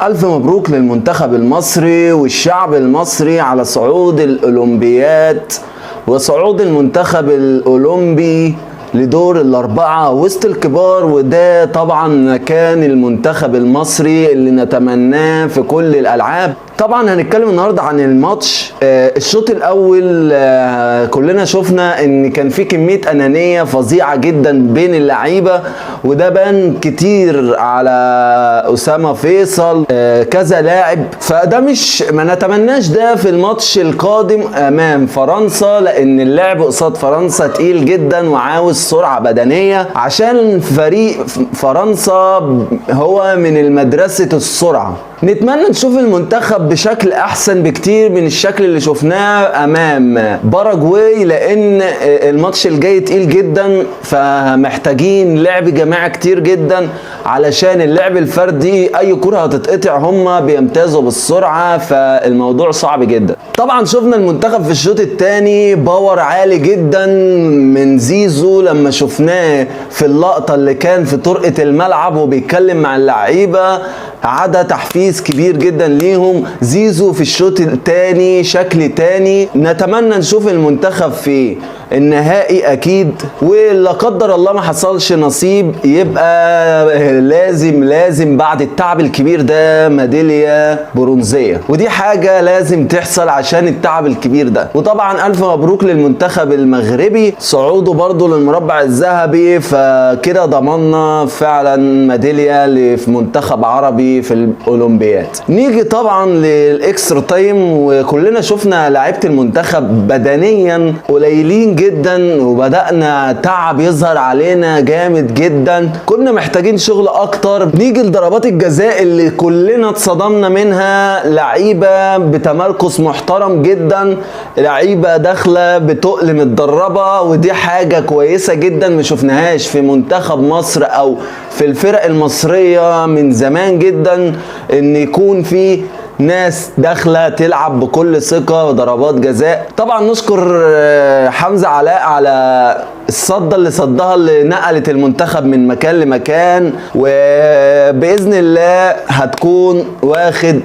ألف مبروك للمنتخب المصري والشعب المصري على صعود الأولمبياد وصعود المنتخب الأولمبي لدور الأربعة وسط الكبار، وده طبعا مكان المنتخب المصري اللي نتمناه في كل الألعاب. طبعا هنتكلم النهارده عن الماتش. الشوط الاول كلنا شفنا ان كان في كميه انانيه فظيعه جدا بين اللعيبه، وده بان كتير على اسامه فيصل كذا لاعب، فده مش ما نتمناش ده في الماتش القادم امام فرنسا، لان اللعب قصاد فرنسا تقيل جدا وعاوز سرعه بدنيه، عشان فريق فرنسا هو من المدرسه السرعه. نتمنى نشوف المنتخب بشكل احسن بكتير من الشكل اللي شفناه امام باراجواي، لان الماتش الجاي تقيل جدا، فمحتاجين لعب جماعي كتير جدا، علشان اللعب الفردي اي كرة هتتقطع هما بيمتازوا بالسرعة، فالموضوع صعب جدا. طبعا شفنا المنتخب في الشوط الثاني باور عالي جدا من زيزو، لما شفناه في اللقطة اللي كان في طرقة الملعب وبيتكلم مع اللعيبة، عدا تحفيز كبير جدا ليهم. زيزو في الشوط الثاني شكل تاني، نتمنى نشوف المنتخب في النهائي اكيد، ولا قدر الله ما حصلش نصيب يبقى لازم بعد التعب الكبير ده ميداليه برونزيه، ودي حاجه لازم تحصل عشان التعب الكبير ده. وطبعا الف مبروك للمنتخب المغربي صعوده برضو للمربع الذهبي، فكده ضمننا فعلا ميداليه في منتخب عربي في الاولمبياد. نيجي طبعا للاكسترا تايم، وكلنا شفنا لعيبه المنتخب بدنيا قليلين جدا، وبدأنا تعب يظهر علينا جامد جدا، كنا محتاجين شغل اكتر. نيجي لضربات الجزاء اللي كلنا اتصدمنا منها، لعيبه بتمركز محترم جدا، لعيبه داخله بتقل متدربه، ودي حاجه كويسه جدا ما شفناهاش في منتخب مصر او في الفرق المصريه من زمان جدا، ان يكون في ناس داخله تلعب بكل ثقه وضربات جزاء. طبعا نشكر حمزه علاء على الصده اللي صدها، اللي نقلت المنتخب من مكان لمكان، وباذن الله هتكون واخد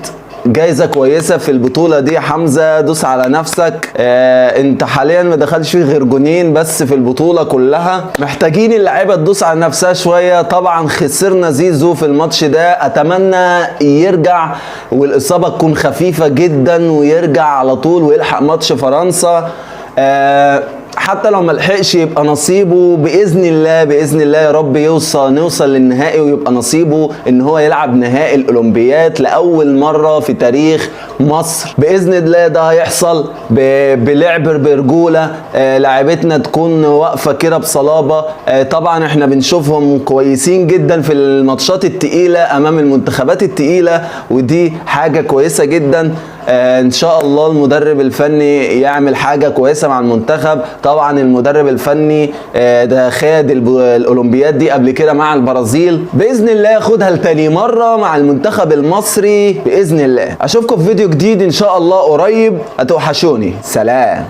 جايزة كويسة في البطولة دي. حمزة دوس على نفسك، انت حاليا ما دخلش فيه غير جونين بس في البطولة كلها، محتاجين اللعيبة تدوس على نفسها شوية. طبعا خسرنا زيزو في الماتش ده، اتمنى يرجع والاصابة تكون خفيفة جدا ويرجع على طول ويلحق ماتش فرنسا، حتى لو ملحقش يبقى نصيبه باذن الله يا رب نوصل للنهائي، ويبقى نصيبه ان هو يلعب نهائي الاولمبياد لاول مره في تاريخ مصر باذن الله. ده هيحصل بلعب برجوله، لاعبتنا تكون واقفه كده بصلابه. طبعا احنا بنشوفهم كويسين جدا في الماتشات التقيله امام المنتخبات التقيله، ودي حاجه كويسه جدا. ان شاء الله المدرب الفني يعمل حاجه كويسه مع المنتخب. طبعا المدرب الفني ده خد الاولمبياد دي قبل كده مع البرازيل، باذن الله ياخدها لتاني مره مع المنتخب المصري باذن الله. اشوفكم في فيديو جديد ان شاء الله قريب، هتوحشوني، سلام.